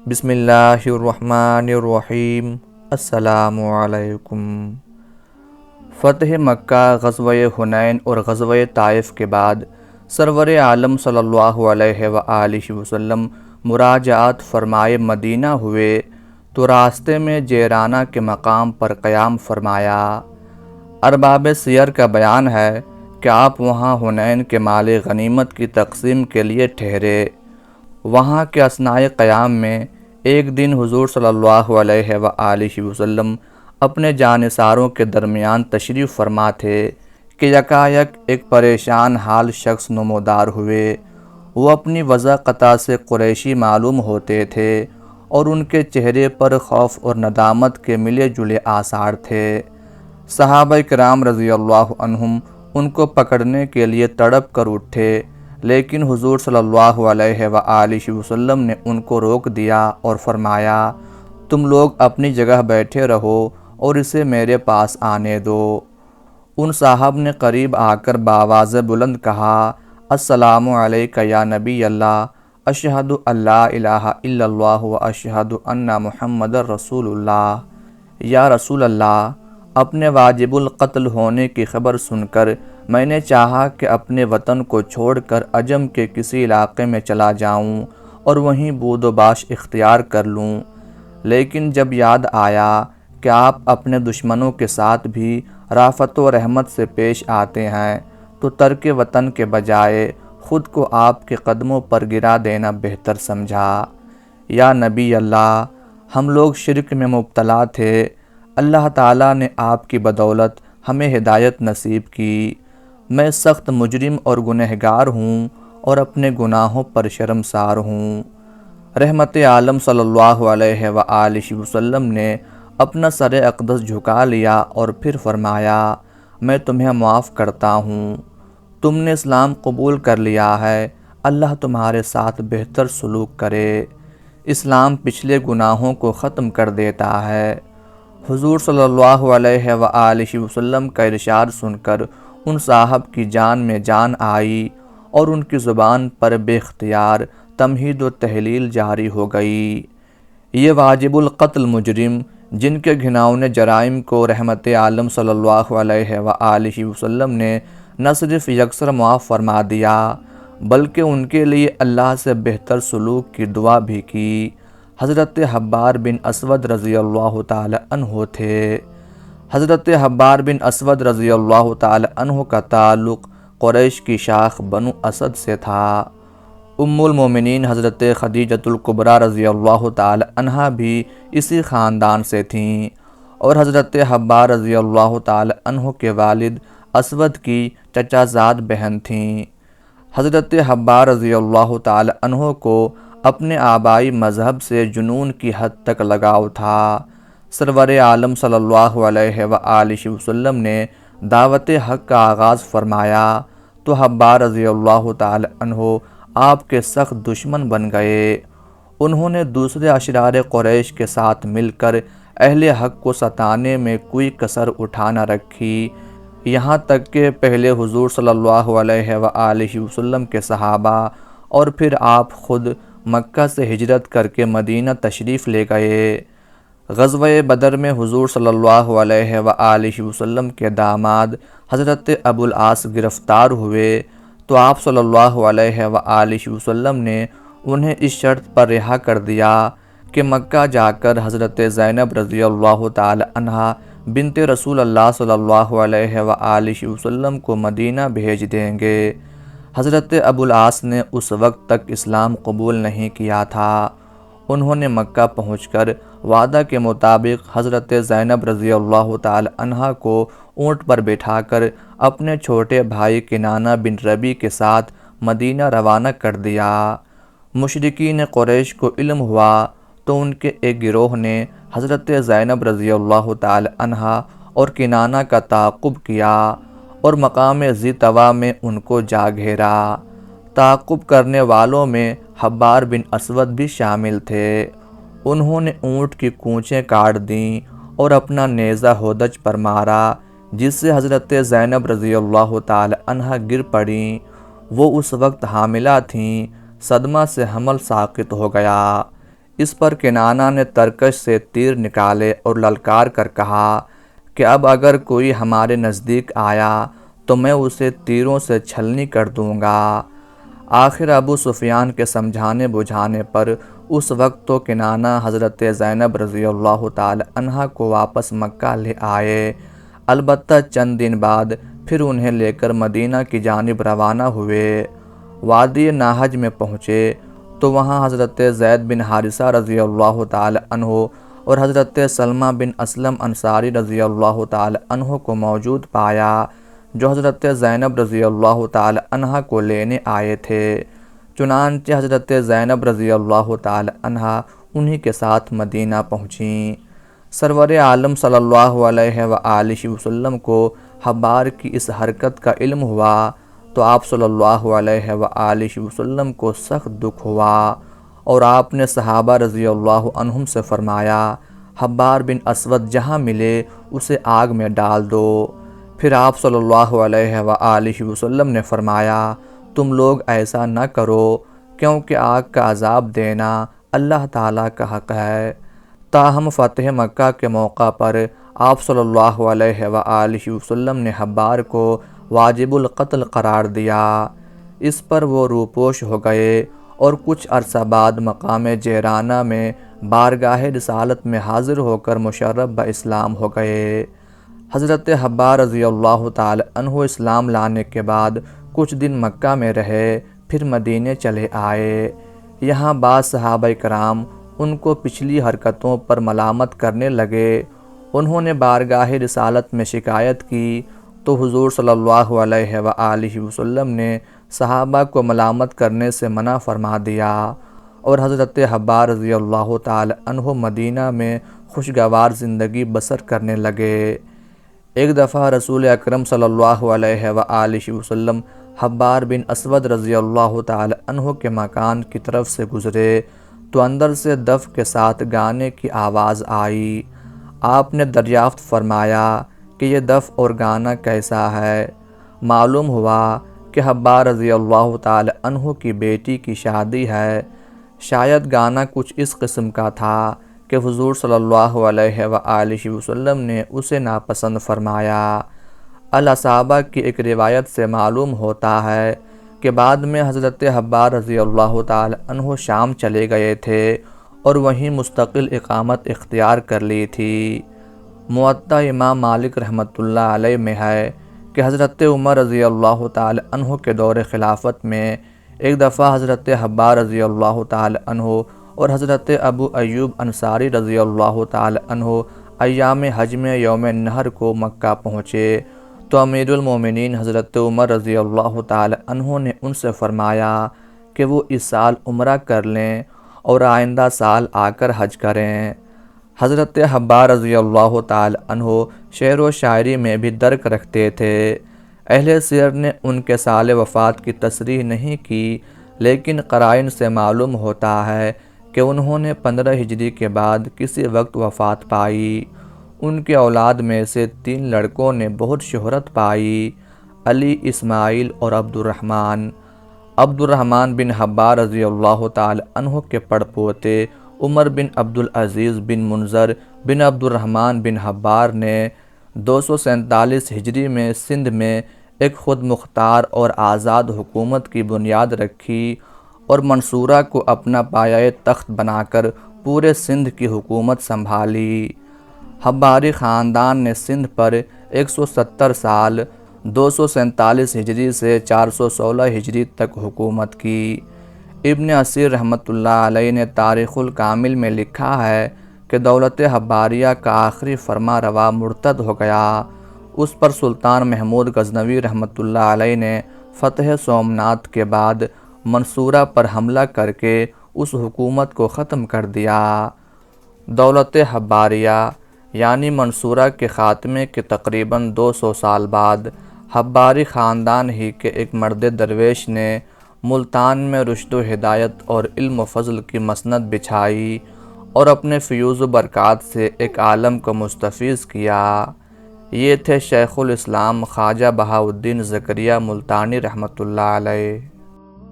بسم اللہ الرحمن الرحیم۔ السلام علیکم۔ فتح مکہ، غزوہ حنین اور غزوہ طائف کے بعد سرور عالم صلی اللہ علیہ وآلہ وسلم مراجعات فرمائے مدینہ ہوئے تو راستے میں جیرانہ کے مقام پر قیام فرمایا۔ ارباب سیر کا بیان ہے کہ آپ وہاں حنین کے مال غنیمت کی تقسیم کے لیے ٹھہرے۔ وہاں کے اثناء قیام میں ایک دن حضور صلی اللہ علیہ وآلہ وسلم اپنے جانثاروں کے درمیان تشریف فرما تھے کہ یکایک ایک پریشان حال شخص نمودار ہوئے۔ وہ اپنی وضع قطع سے قریشی معلوم ہوتے تھے اور ان کے چہرے پر خوف اور ندامت کے ملے جلے آثار تھے۔ صحابہ کرام رضی اللہ عنہم ان کو پکڑنے کے لیے تڑپ کر اٹھے، لیکن حضور صلی اللہ علیہ وآلہ وسلم نے ان کو روک دیا اور فرمایا، تم لوگ اپنی جگہ بیٹھے رہو اور اسے میرے پاس آنے دو۔ ان صاحب نے قریب آ کر بآواز بلند کہا، السلام علیک یا نبی اللہ، اشہد ان لا الہ الا اللہ و اشہد ان محمد رسول اللہ۔ یا رسول اللہ، اپنے واجب القتل ہونے کی خبر سن کر میں نے چاہا کہ اپنے وطن کو چھوڑ کر عجم کے کسی علاقے میں چلا جاؤں اور وہیں بود و باش اختیار کر لوں، لیکن جب یاد آیا کہ آپ اپنے دشمنوں کے ساتھ بھی رافت و رحمت سے پیش آتے ہیں تو ترک وطن کے بجائے خود کو آپ کے قدموں پر گرا دینا بہتر سمجھا۔ یا نبی اللہ، ہم لوگ شرک میں مبتلا تھے، اللہ تعالیٰ نے آپ کی بدولت ہمیں ہدایت نصیب کی۔ میں سخت مجرم اور گنہگار ہوں اور اپنے گناہوں پر شرمسار ہوں۔ رحمت عالم صلی اللہ علیہ وآلہ وسلم نے اپنا سر اقدس جھکا لیا اور پھر فرمایا، میں تمہیں معاف کرتا ہوں، تم نے اسلام قبول کر لیا ہے، اللہ تمہارے ساتھ بہتر سلوک کرے۔ اسلام پچھلے گناہوں کو ختم کر دیتا ہے۔ حضور صلی اللہ علیہ وآلہ وسلم کا ارشاد سن کر ان صاحب کی جان میں جان آئی اور ان کی زبان پر بے اختیار تمہید و تحلیل جاری ہو گئی۔ یہ واجب القتل مجرم، جن کے گھناؤنے جرائم کو رحمت عالم صلی اللہ علیہ وآلہ وسلم نے نہ صرف یکسر معاف فرما دیا بلکہ ان کے لیے اللہ سے بہتر سلوک کی دعا بھی کی، حضرت حبار بن اسود رضی اللہ تعالی عنہ تھے۔ حضرت حبار بن اسود رضی اللہ تعالی عنہ کا تعلق قریش کی شاخ بنو اسد سے تھا۔ ام المومنین حضرت خدیجۃ الکبریٰ رضی اللہ تعالی عنہا بھی اسی خاندان سے تھیں اور حضرت حبار رضی اللہ تعالی عنہ کے والد اسود کی چچا زاد بہن تھیں۔ حضرت حبار رضی اللہ تعالی عنہ کو اپنے آبائی مذہب سے جنون کی حد تک لگاؤ تھا۔ سرور عالم صلی اللہ علیہ وآلہ وسلم نے دعوت حق کا آغاز فرمایا تو حبار رضی اللہ تعالی عنہ آپ کے سخت دشمن بن گئے۔ انہوں نے دوسرے اشرار قریش کے ساتھ مل کر اہل حق کو ستانے میں کوئی کسر اٹھا نہ رکھی، یہاں تک کہ پہلے حضور صلی اللہ علیہ وآلہ وسلم کے صحابہ اور پھر آپ خود مکہ سے ہجرت کر کے مدینہ تشریف لے گئے۔ غزوہ بدر میں حضور صلی اللہ علیہ وآلہ وسلم کے داماد حضرت ابو العاص گرفتار ہوئے تو آپ صلی اللہ علیہ وآلہ وسلم نے انہیں اس شرط پر رہا کر دیا کہ مکہ جا کر حضرت زینب رضی اللہ تعالی عنہا بنت رسول اللہ صلی اللہ علیہ وآلہ وسلم کو مدینہ بھیج دیں گے۔ حضرت ابو العاص نے اس وقت تک اسلام قبول نہیں کیا تھا۔ انہوں نے مکہ پہنچ کر وعدہ کے مطابق حضرت زینب رضی اللہ تعالی عنہا کو اونٹ پر بٹھا کر اپنے چھوٹے بھائی کنانہ بن ربیع کے ساتھ مدینہ روانہ کر دیا۔ مشرکین قریش کو علم ہوا تو ان کے ایک گروہ نے حضرت زینب رضی اللہ تعالی عنہا اور کنانہ کا تعاقب کیا اور مقام ذی طویٰ میں ان کو جا گھیرا۔ تعاقب کرنے والوں میں حبار بن اسود بھی شامل تھے۔ انہوں نے اونٹ کی کونچیں کاٹ دیں اور اپنا نیزہ ہودج پر مارا، جس سے حضرت زینب رضی اللہ تعالی عنہا گر پڑیں۔ وہ اس وقت حاملہ تھیں، صدمہ سے حمل ساقط ہو گیا۔ اس پر کنانہ نے ترکش سے تیر نکالے اور للکار کر کہا کہ اب اگر کوئی ہمارے نزدیک آیا تو میں اسے تیروں سے چھلنی کر دوں گا۔ آخر ابو سفیان کے سمجھانے بجھانے پر اس وقت تو کنانہ حضرت زینب رضی اللہ تعالی عنہا کو واپس مکہ لے آئے، البتہ چند دن بعد پھر انہیں لے کر مدینہ کی جانب روانہ ہوئے۔ وادی ناہج میں پہنچے تو وہاں حضرت زید بن حارثہ رضی اللہ تعالی عنہ اور حضرت سلمہ بن اسلم انصاری رضی اللہ تعالی عنہ کو موجود پایا، جو حضرت زینب رضی اللہ تعالی عنہ کو لینے آئے تھے۔ چنانچہ حضرت زینب رضی اللہ تعالی عنہ انہی کے ساتھ مدینہ پہنچیں۔ سرور عالم صلی اللہ علیہ وآلہ وسلم کو حبار کی اس حرکت کا علم ہوا تو آپ صلی اللہ علیہ وآلہ وسلم کو سخت دکھ ہوا اور آپ نے صحابہ رضی اللہ عنہم سے فرمایا، حبار بن اسود جہاں ملے اسے آگ میں ڈال دو۔ پھر آپ صلی اللہ علیہ وآلہ وسلم نے فرمایا، تم لوگ ایسا نہ کرو کیونکہ آگ کا عذاب دینا اللہ تعالیٰ کا حق ہے۔ تاہم فتح مکہ کے موقع پر آپ صلی اللہ علیہ وآلہ وسلم نے حبار کو واجب القتل قرار دیا۔ اس پر وہ روپوش ہو گئے اور کچھ عرصہ بعد مقام جیرانہ میں بارگاہ رسالت میں حاضر ہو کر مشرف باسلام ہو گئے۔ حضرت حبار رضی اللہ تعالی عنہ اسلام لانے کے بعد کچھ دن مکہ میں رہے، پھر مدینے چلے آئے۔ یہاں بعض صحابہ کرام ان کو پچھلی حرکتوں پر ملامت کرنے لگے۔ انہوں نے بارگاہ رسالت میں شکایت کی تو حضور صلی اللہ علیہ وآلہ وسلم نے صحابہ کو ملامت کرنے سے منع فرما دیا اور حضرت حبار رضی اللہ تعالی عنہ مدینہ میں خوشگوار زندگی بسر کرنے لگے۔ ایک دفعہ رسول اکرم صلی اللہ علیہ وآلہ وسلم حبار بن اسود رضی اللہ تعالی عنہ کے مکان کی طرف سے گزرے تو اندر سے دف کے ساتھ گانے کی آواز آئی۔ آپ نے دریافت فرمایا کہ یہ دف اور گانا کیسا ہے؟ معلوم ہوا کہ حبار رضی اللہ تعالی عنہ کی بیٹی کی شادی ہے۔ شاید گانا کچھ اس قسم کا تھا کہ حضور صلی اللہ علیہ وآلہ وسلم نے اسے ناپسند فرمایا۔ الاصابہ کی ایک روایت سے معلوم ہوتا ہے کہ بعد میں حضرت حبار رضی اللہ تعالی عنہ شام چلے گئے تھے اور وہیں مستقل اقامت اختیار کر لی تھی۔ موطا امام مالک رحمۃ اللہ علیہ میں ہے کہ حضرت عمر رضی اللہ تعالی عنہ کے دور خلافت میں ایک دفعہ حضرت حبار رضی اللہ تعالی عنہ اور حضرت ابو ایوب انصاری رضی اللہ تعالی عنہ ایام حج میں یوم نحر کو مکہ پہنچے تو امیر المومنین حضرت عمر رضی اللہ تعالی عنہ نے ان سے فرمایا کہ وہ اس سال عمرہ کر لیں اور آئندہ سال آ کر حج کریں۔ حضرت حبار رضی اللہ تعالی عنہ شعر و شاعری میں بھی درک رکھتے تھے۔ اہل سیر نے ان کے سال وفات کی تصریح نہیں کی، لیکن قرائن سے معلوم ہوتا ہے کہ انہوں نے 15 ہجری کے بعد کسی وقت وفات پائی۔ ان کے اولاد میں سے 3 لڑکوں نے بہت شہرت پائی، علی، اسماعیل اور عبد الرحمن بن حبار رضی اللہ تعالی عنہ کے پڑپوتے عمر بن عبدالعزیز بن منظر بن عبد الرحمن بن حبار نے 247 ہجری میں سندھ میں ایک خود مختار اور آزاد حکومت کی بنیاد رکھی اور منصورہ کو اپنا پایہ تخت بنا کر پورے سندھ کی حکومت سنبھالی۔ حباری خاندان نے سندھ پر 170 سال 247 ہجری سے 416 ہجری تک حکومت کی۔ ابن اسیر رحمۃ اللہ علیہ نے تاریخ الکامل میں لکھا ہے کہ دولت حباریہ کا آخری فرما روا مرتد ہو گیا۔ اس پر سلطان محمود غزنوی رحمۃ اللہ علیہ نے فتح سومنات کے بعد منصورہ پر حملہ کر کے اس حکومت کو ختم کر دیا۔ دولت حباریہ یعنی منصورہ کے خاتمے کے تقریباً 200 سال بعد حباری خاندان ہی کے ایک مرد درویش نے ملتان میں رشد و ہدایت اور علم و فضل کی مسند بچھائی اور اپنے فیوز و برکات سے ایک عالم کو مستفیض کیا۔ یہ تھے شیخ الاسلام خواجہ بہاؤالدین زکریا ملتانی رحمۃ اللہ علیہ۔